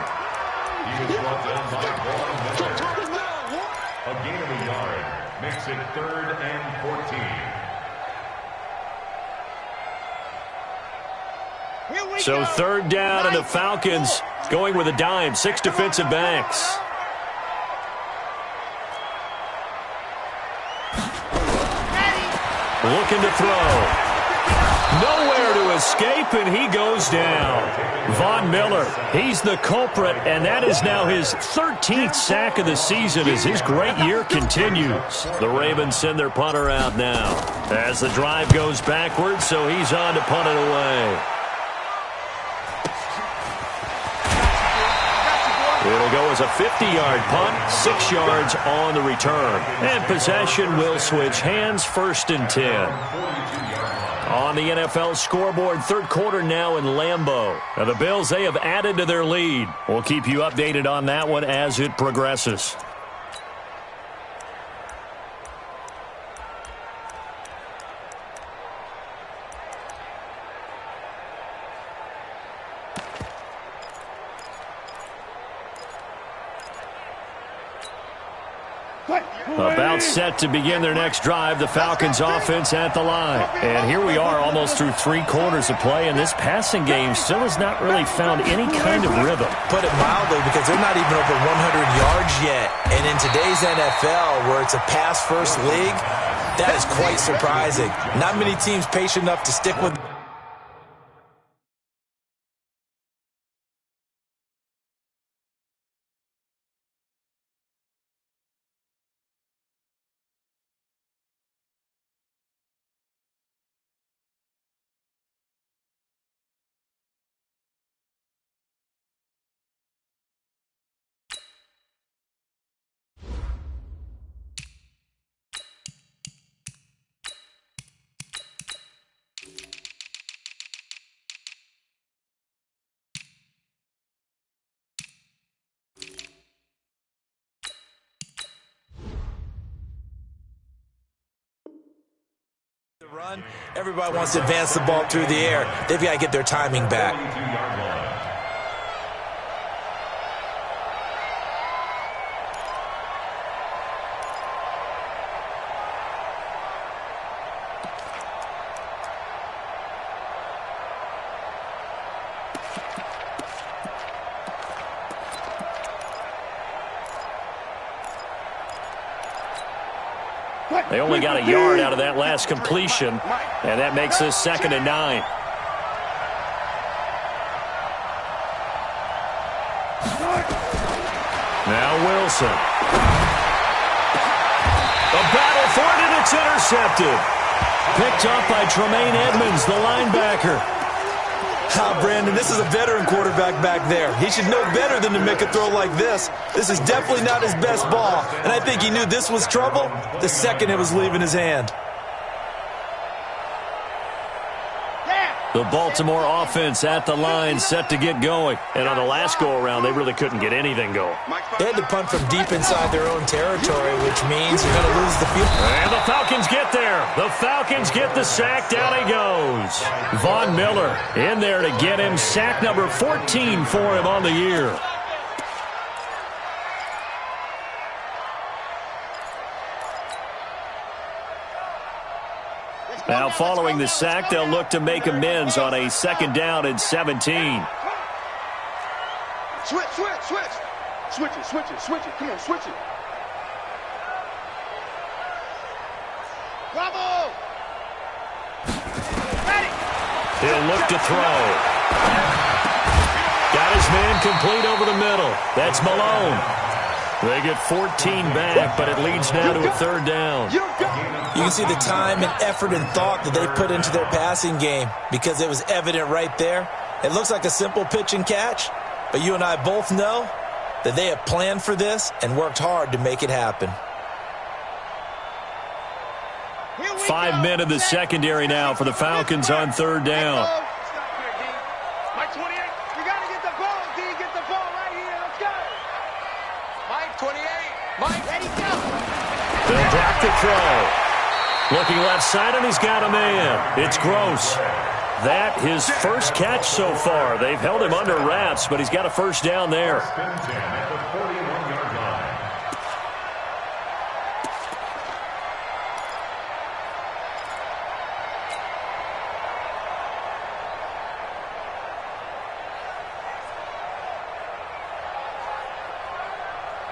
He was brought down by 1 Miller. A gain of a yard makes it 3rd and 14. So third down, and the Falcons going with a dime. 6 defensive backs. Looking to throw. Nowhere to escape, and he goes down. Von Miller, he's the culprit, and that is now his 13th sack of the season as his great year continues. The Ravens send their punter out now as the drive goes backwards, so he's on to punt it away. It'll go as a 50-yard punt, 6 yards on the return. And possession will switch hands, 1st and 10. On the NFL scoreboard, third quarter now in Lambeau. Now the Bills, they have added to their lead. We'll keep you updated on that one as it progresses. About set to begin their next drive, the Falcons offense at the line. And here we are almost through 3 quarters of play, and this passing game still has not really found any kind of rhythm. Put it mildly, because they're not even over 100 yards yet. And in today's NFL, where it's a pass-first league, that is quite surprising. Not many teams patient enough to stick with. Run. Everybody wants to advance the ball through the air. They've got to get their timing back. They only got a yard out of that last completion, and that makes this 2nd and 9. Now Wilson. The battle for it, and it's intercepted. Picked up by Tremaine Edmonds, the linebacker. Brandon, this is a veteran quarterback back there. He should know better than to make a throw like this. This is definitely not his best ball, and I think he knew this was trouble the second it was leaving his hand. The Baltimore offense at the line, set to get going. And on the last go-around, they really couldn't get anything going. They had to punt from deep inside their own territory, which means you're going to lose the field. And the Falcons get there. The Falcons get the sack. Down he goes. Von Miller in there to get him. Sack number 14 for him on the year. Now, following the sack, they'll look to make amends on a 2nd down and 17. Switch. Switch it. Come on, switch it. Bravo! He'll look to throw. Got his man complete over the middle. That's Malone. They get 14 back, but it leads now to a third down. You can see the time and effort and thought that they put into their passing game because it was evident right there. It looks like a simple pitch and catch, but you and I both know that they have planned for this and worked hard to make it happen. 5 men in the secondary now for the Falcons on third down. Mike 28, you got to get the ball, D. Get the ball right here. Let's go. Mike 28. Mike, ready, go. They'll drop the throw. Looking left side, and he's got a man. It's Gross. That his first catch so far. They've held him under wraps, but he's got a first down there.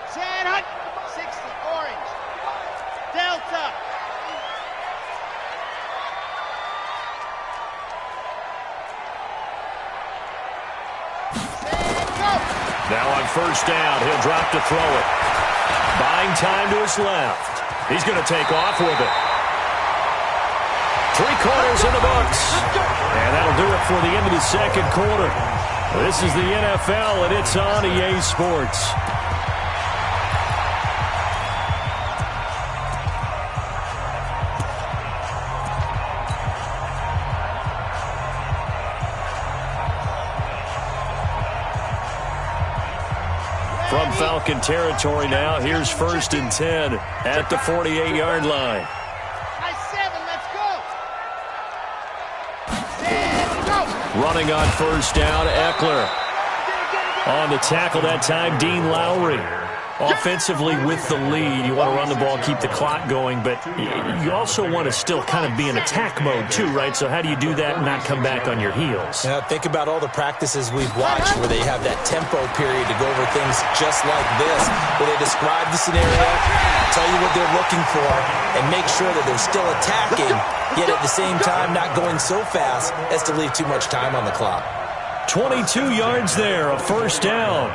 Sad 60, orange. Delta. Now on first down, he'll drop to throw it. Buying time to his left. He's going to take off with it. 3 quarters in the books. And that'll do it for the end of the second quarter. This is the NFL, and it's on EA Sports. From Falcon territory now, here's 1st and 10 at the 48-yard line. Running on first down, Eckler. On the tackle that time, Dean Lowry. Offensively with the lead, you want to run the ball, keep the clock going, but you also want to still kind of be in attack mode too, right? So how do you do that and not come back on your heels? Yeah, think about all the practices we've watched where they have that tempo period to go over things just like this, where they describe the scenario, tell you what they're looking for, and make sure that they're still attacking, yet at the same time not going so fast as to leave too much time on the clock. 22 yards there, a first down.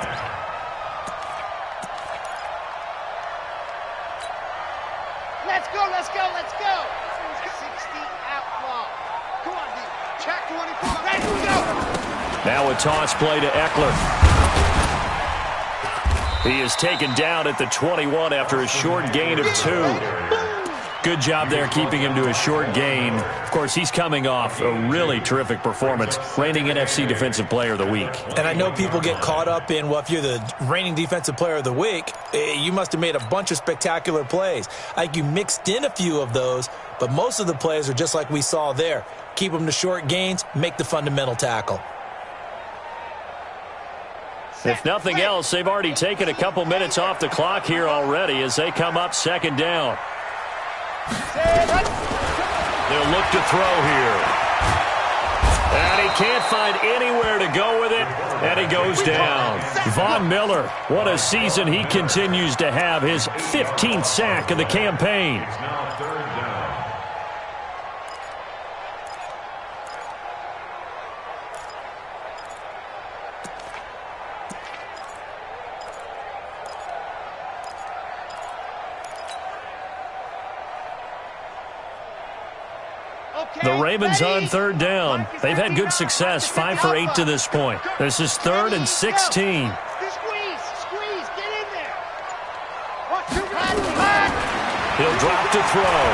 Let's go, let's go, let's go. 60 outlaw. Come on, D. Check 24. Ready to go. Now a toss play to Eckler. He is taken down at the 21 after a short gain of 2. Good job there keeping him to a short gain. Of course, he's coming off a really terrific performance, reigning NFC Defensive Player of the Week. And I know people get caught up in, well, if you're the reigning Defensive Player of the Week, you must have made a bunch of spectacular plays. I think you mixed in a few of those, but most of the plays are just like we saw there. Keep them to short gains, make the fundamental tackle. If nothing else, they've already taken a couple minutes off the clock here already as they come up second down. They'll look to throw here. And he can't find anywhere to go with it, and he goes down. Von Miller, what a season he continues to have, his 15th sack of the campaign. The Ravens on third down. They've had good success, 5 for 8 to this point. This is 3rd and 16. Squeeze, get in there. He'll drop to throw.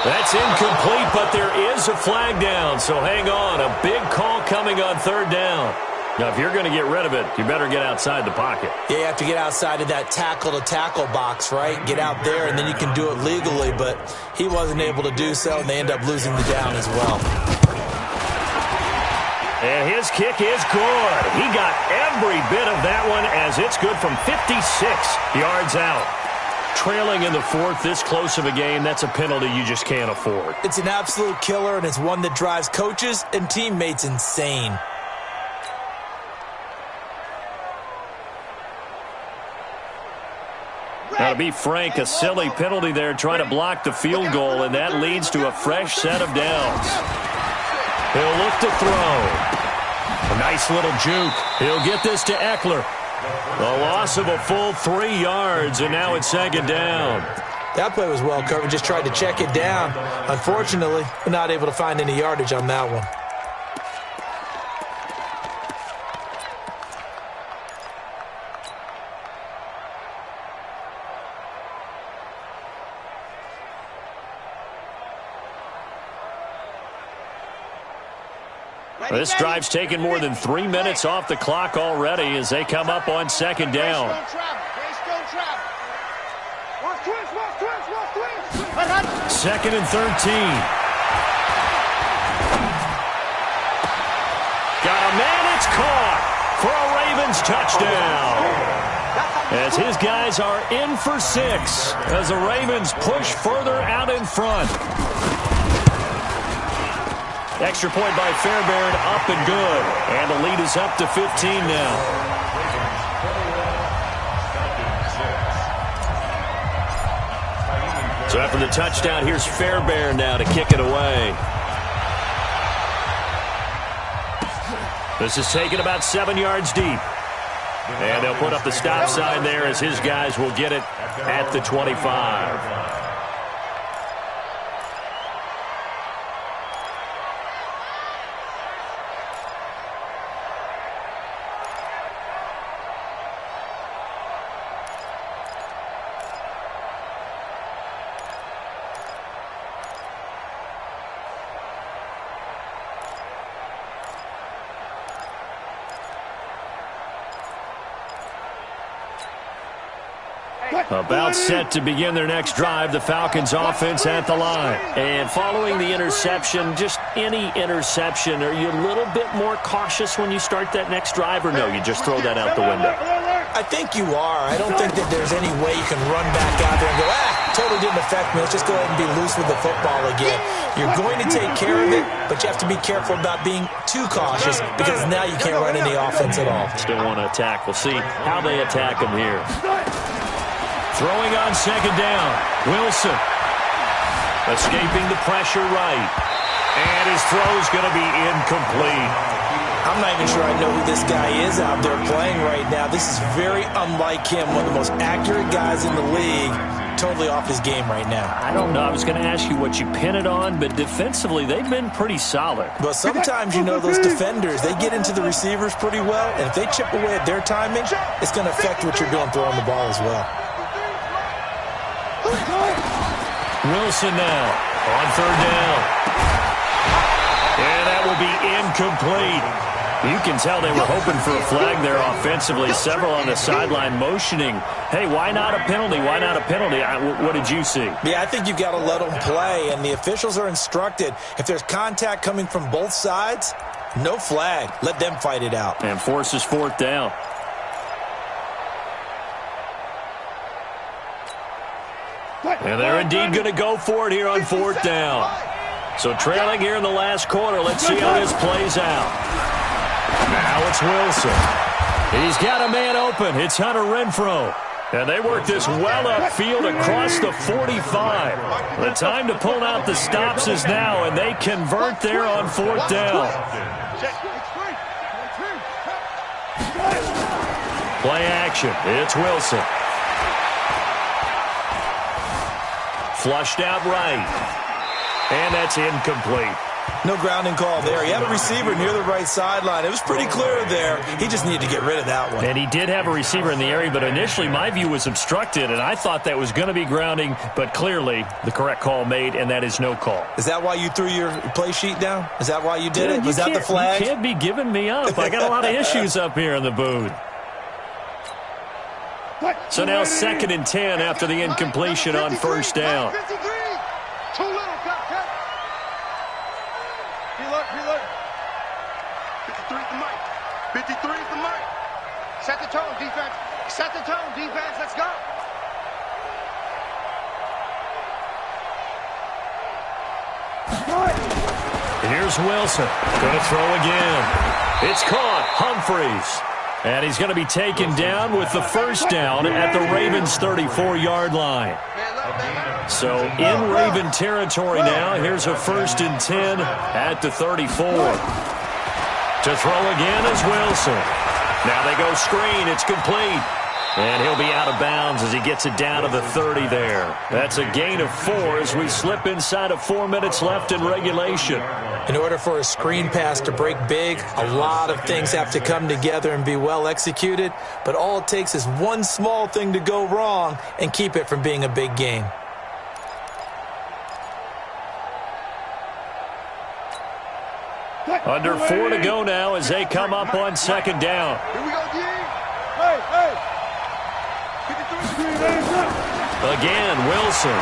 That's incomplete, but there is a flag down, so hang on. A big call coming on third down. Now, if you're going to get rid of it, you better get outside the pocket. Yeah, you have to get outside of that tackle-to-tackle box, right? Get out there, and then you can do it legally, but he wasn't able to do so, and they end up losing the down as well. And his kick is good. He got every bit of that one as it's good from 56 yards out. Trailing in the 4th, this close of a game, that's a penalty you just can't afford. It's an absolute killer, and it's one that drives coaches and teammates insane. Now, to be frank, a silly penalty there trying to block the field goal, and that leads to a fresh set of downs. He'll look to throw. A nice little juke. He'll get this to Eckler. A loss of a full 3 yards, and now it's second down. That play was well covered. Just tried to check it down. Unfortunately, we're not able to find any yardage on that one. This drive's taken more than 3 minutes off the clock already as they come up on second down. Second and 13. Got a man, it's caught for a Ravens touchdown. As his guys are in for 6 as the Ravens push further out in front. Extra point by Fairbairn, up and good. And the lead is up to 15 now. So after the touchdown, here's Fairbairn now to kick it away. This is taken about 7 yards deep. And they'll put up the stop sign there as his guys will get it at the 25. About set to begin their next drive, the Falcons offense at the line. And following the interception, just any interception, are you a little bit more cautious when you start that next drive, or no, you just throw that out the window? I think you are. I don't think that there's any way you can run back out there and go, totally didn't affect me. Let's just go ahead and be loose with the football again. You're going to take care of it, but you have to be careful about being too cautious because now you can't run any offense at all. Still want to attack. We'll see how they attack them here. Throwing on second down. Wilson. Escaping the pressure right. And his throw's going to be incomplete. I'm not even sure I know who this guy is out there playing right now. This is very unlike him. One of the most accurate guys in the league. Totally off his game right now. I don't know. I was going to ask you what you pin it on, but defensively, they've been pretty solid. But sometimes, you know, those defenders, they get into the receivers pretty well. And if they chip away at their timing, it's going to affect what you're doing throwing the ball as well. Wilson now on third down. And that will be incomplete. You can tell they were hoping for a flag there offensively. Several on the sideline motioning, hey, why not a penalty? Why not a penalty? What did you see? Yeah, I think you've got to let them play. And the officials are instructed, if there's contact coming from both sides, no flag. Let them fight it out. And forces fourth down. And they're indeed going to go for it here on fourth down. So trailing here in the last quarter. Let's see how this plays out. Now it's Wilson. He's got a man open. It's Hunter Renfrow. And they work this well upfield across the 45. The time to pull out the stops is now, and they convert there on fourth down. Play action. It's Wilson. Flushed out right. And that's incomplete. No grounding call there. He had a receiver near the right sideline. It was pretty clear there. He just needed to get rid of that one. And he did have a receiver in the area, but initially my view was obstructed, and I thought that was going to be grounding, but clearly the correct call made, and that is no call. Is that why you threw your play sheet down? Is that why you did it? Was that the flag? You can't be giving me up. I got a lot of issues up here in the booth. So now 2nd and 10 after the incompletion on first down. Too little, cut. Reload. 53 is the mic. 53 is the mic. Set the tone, defense. Set the tone, defense. Let's go. Here's Wilson. Going to throw again. It's caught. Humphreys. And he's going to be taken down with the first down at the Ravens' 34-yard line. So in Raven territory now, here's a 1st and 10 at the 34. To throw again is Wilson. Now they go screen. It's complete. And he'll be out of bounds as he gets it down to the 30 there. That's a gain of 4 as we slip inside of 4 minutes left in regulation. In order for a screen pass to break big, a lot of things have to come together and be well executed. But all it takes is one small thing to go wrong and keep it from being a big game. Under 4 to go now as they come up on 2nd down. Here we go, D. Hey, hey. Again, Wilson.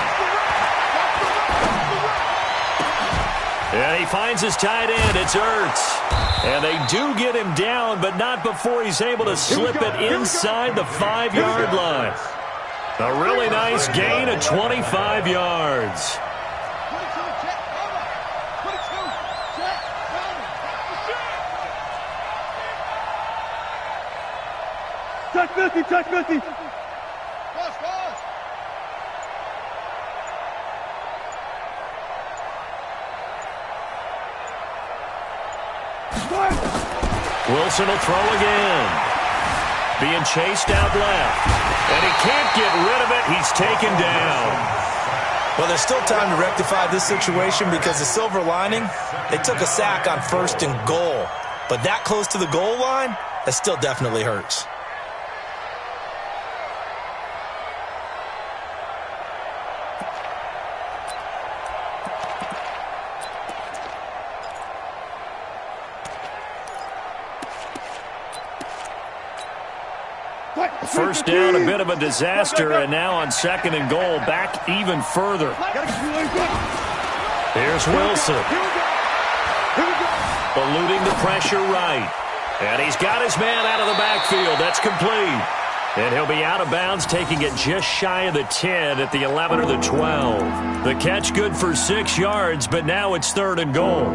And he finds his tight end. It's Ertz. And they do get him down, but not before he's able to slip it inside the 5-yard line. A really nice gain of 25 yards. Touch 50, touch 50. Wilson will throw again. Being chased out left. And he can't get rid of it. He's taken down. Well, there's still time to rectify this situation because the silver lining, they took a sack on 1st and goal. But that close to the goal line, that still definitely hurts. First down, a bit of a disaster, and now on 2nd and goal, back even further. Here's Wilson. Eluding the pressure right. And he's got his man out of the backfield. That's complete. And he'll be out of bounds, taking it just shy of the 10 at the 11 or the 12. The catch good for 6 yards, but now it's 3rd and goal.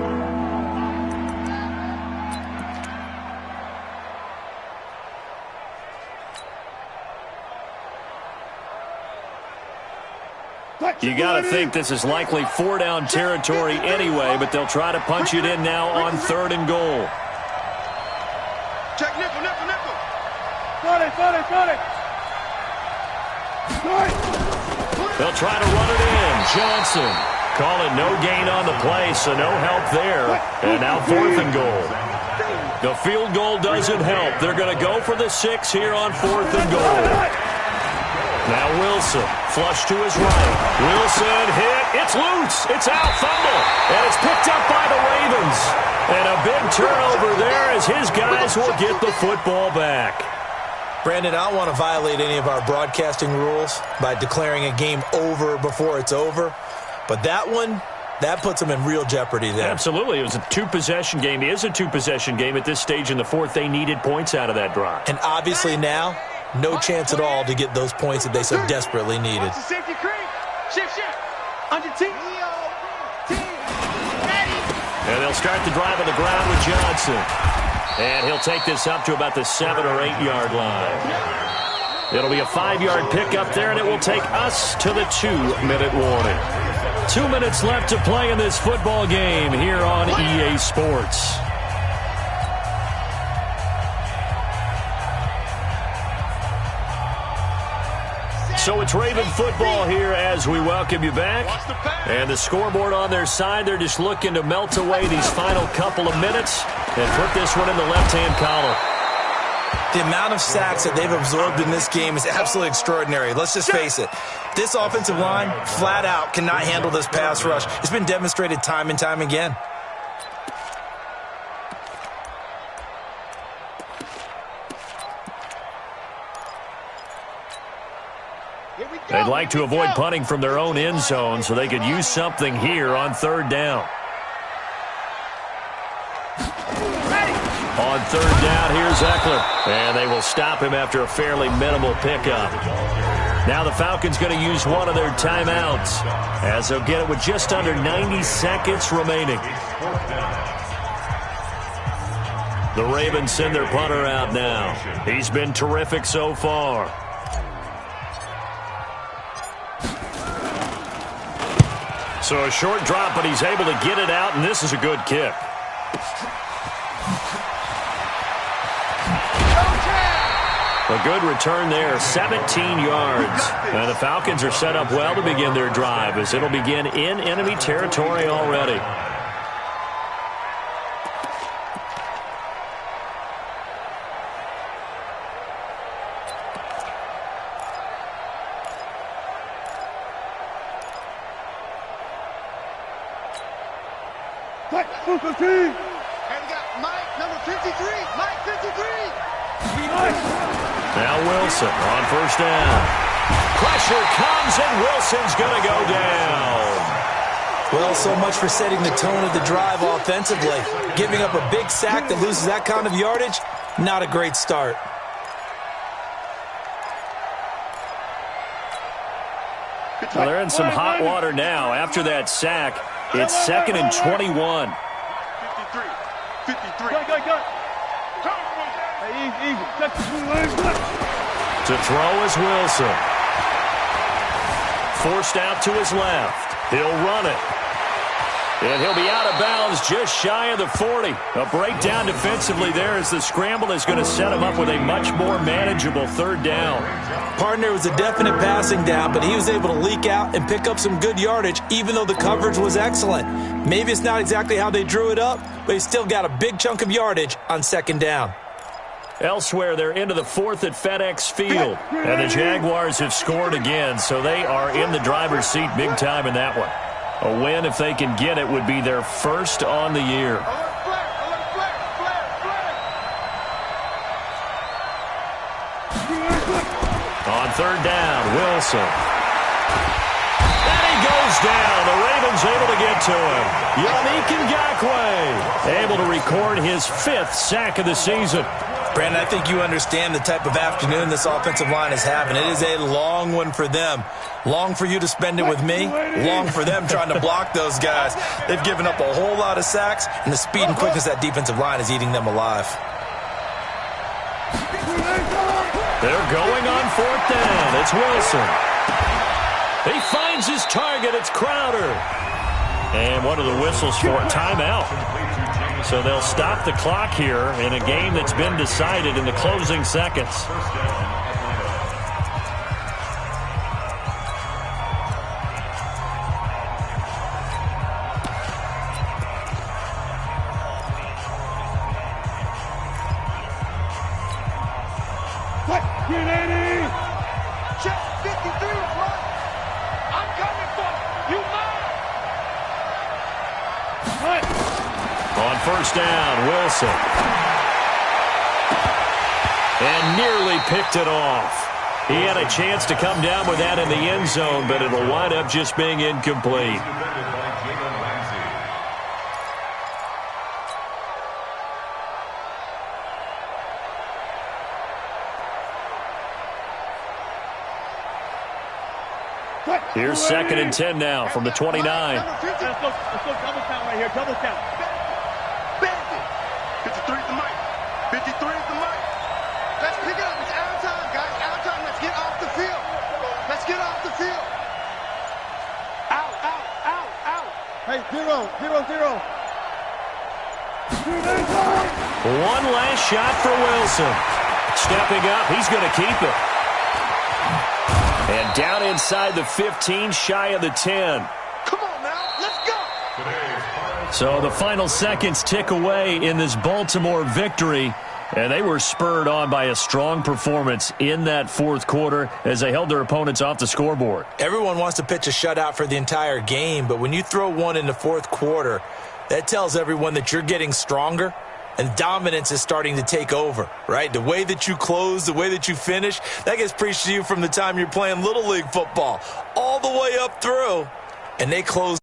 You got to think this is likely 4-down territory anyway, but they'll try to punch it in now on 3rd and goal. Check nickel, nickel, nickel. Got it. They'll try to run it in. Johnson calling no gain on the play, so no help there. And now 4th and goal. The field goal doesn't help. They're going to go for the 6 here on 4th and goal. Now Wilson, flush to his right. Wilson hit. It's loose. It's out. Fumble. And it's picked up by the Ravens. And a big turnover there as his guys will get the football back. Brandon, I don't want to violate any of our broadcasting rules by declaring a game over before it's over. But that one, that puts them in real jeopardy there. Absolutely. It was a 2-possession game. It is a 2-possession game at this stage in the 4th. They needed points out of that drive. And obviously now, no chance at all to get those points that they so desperately needed. Safety creep. Shift. Under team. And they'll start the drive on the ground with Johnson. And he'll take this up to about the 7 or 8 yard line. It'll be a 5-yard pickup there, and it will take us to the 2-minute warning. 2 minutes left to play in this football game here on EA Sports. So it's Raven football here as we welcome you back. And the scoreboard on their side, they're just looking to melt away these final couple of minutes and put this one in the left-hand column. The amount of sacks that they've absorbed in this game is absolutely extraordinary. Let's just face it. This offensive line, flat out, cannot handle this pass rush. It's been demonstrated time and time again. They'd like to avoid punting from their own end zone so they could use something here on 3rd down. On 3rd down, here's Eckler. And they will stop him after a fairly minimal pickup. Now the Falcons going to use one of their timeouts as they'll get it with just under 90 seconds remaining. The Ravens send their punter out now. He's been terrific so far. So a short drop, but he's able to get it out, and this is a good kick. A good return there, 17 yards. And the Falcons are set up well to begin their drive as it'll begin in enemy territory already. And we got Mike, number 53. Mike, 53. Now Wilson on first down. Pressure comes, and Wilson's going to go down. Well, so much for setting the tone of the drive offensively. Giving up a big sack that loses that kind of yardage, not a great start. Well, they're in some hot water now. After that sack, it's 2nd and 21. 53. Go. Hey, easy. To throw is Wilson. Forced out to his left. He'll run it. And he'll be out of bounds just shy of the 40. A breakdown defensively there as the scramble is going to set him up with a much more manageable third down. Partner was a definite passing down, but he was able to leak out and pick up some good yardage, even though the coverage was excellent. Maybe it's not exactly how they drew it up, but he still got a big chunk of yardage on 2nd down. Elsewhere, they're into the 4th at FedEx Field. And the Jaguars have scored again, so they are in the driver's seat big time in that one. A win, if they can get it, would be their first on the year. On 3rd down, Wilson. And he goes down. The Ravens able to get to him. Yannick Ngakoue able to record his 5th sack of the season. Brandon, I think you understand the type of afternoon this offensive line is having. It is a long one for them. Long for you to spend it with me. Long for them trying to block those guys. They've given up a whole lot of sacks, and the speed and quickness of that defensive line is eating them alive. They're going on 4th down. It's Wilson. He finds his target. It's Crowder. And one of the whistles for a timeout. So they'll stop the clock here in a game that's been decided in the closing seconds. Check 53 front. I'm coming for you. Mine. On 1st down, Wilson. And nearly picked it off. He had a chance to come down with that in the end zone, but it'll wind up just being incomplete. Here's 2nd and 10 now from the 29. Let's go double count right here. Double count. 53 is the mic. 53 is the mic. Let's pick it up. It's out of time, guys. Out of time. Let's get off the field. Let's get off the field. Out. Hey, 0. One last shot for Wilson. Stepping up. He's going to keep it. And down inside the 15, shy of the 10. Come on now. Let's go. So the final seconds tick away in this Baltimore victory. And they were spurred on by a strong performance in that 4th quarter as they held their opponents off the scoreboard. Everyone wants to pitch a shutout for the entire game, but when you throw one in the 4th quarter, that tells everyone that you're getting stronger and dominance is starting to take over, right? The way that you close, the way that you finish, that gets preached to you from the time you're playing Little League football all the way up through, and they close.